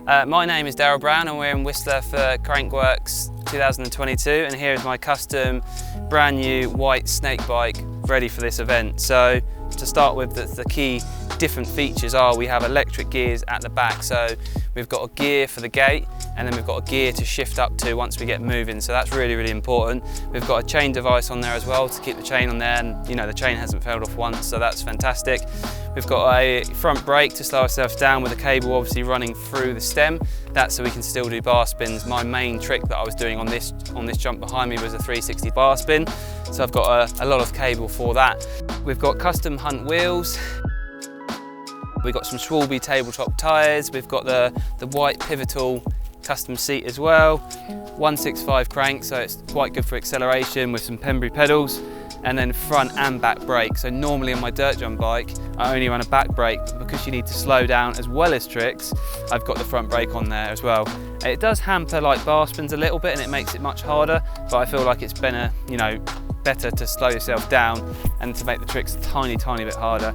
My name is Daryl Brown and we're in Whistler for Crankworx 2022, and here is my custom brand new white snake bike ready for this event. So to start with, the key different features are we have electric gears at the back, so we've got a gear for the gate and then we've got a gear to shift up to once we get moving, so that's really important. We've got a chain device on there as well to keep the chain on there, and you know the chain hasn't failed off once, so that's fantastic. We've got a front brake to slow ourselves down with a cable obviously running through the stem. That's so we can still do bar spins. My main trick that I was doing on this jump behind me was a 360 bar spin, so I've got a lot of cable for that. We've got custom Hunt wheels. We've got some Schwalbe tabletop tyres. We've got the white pivotal custom seat as well. 165 crank, so it's quite good for acceleration with some Pembrey pedals. And then front and back brake. So normally on my dirt jump bike, I only run a back brake, but because you need to slow down as well as tricks, I've got the front brake on there as well. It does hamper like bar spins a little bit and it makes it much harder, but I feel like it's better, better to slow yourself down and to make the tricks a tiny bit harder.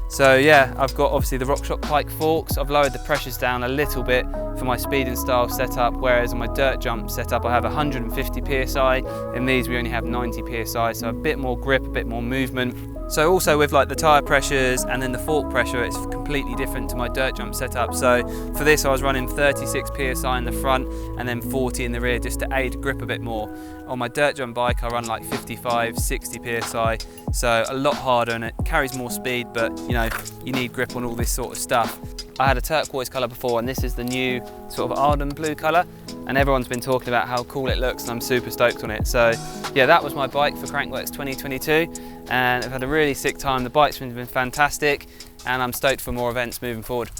So yeah, I've got obviously the RockShox pike forks. I've lowered the pressures down a little bit for my speed and style setup, whereas on my dirt jump setup I have 150 psi. In these we only have 90 psi, so a bit more grip, a bit more movement. So also with like the tyre pressures and then the fork pressure, it's completely different to my dirt jump setup. So for this I was running 36 psi in the front and then 40 in the rear just to aid grip a bit more. On my dirt jump bike I run like 55, 60 psi, so a lot harder and it carries more speed, but you need grip on all this sort of stuff. I had a turquoise colour before and this is the new sort of Arden blue colour, and everyone's been talking about how cool it looks and I'm super stoked on it. So yeah, that was my bike for Crankworx 2022 and I've had a really sick time. The bike's been fantastic and I'm stoked for more events moving forward.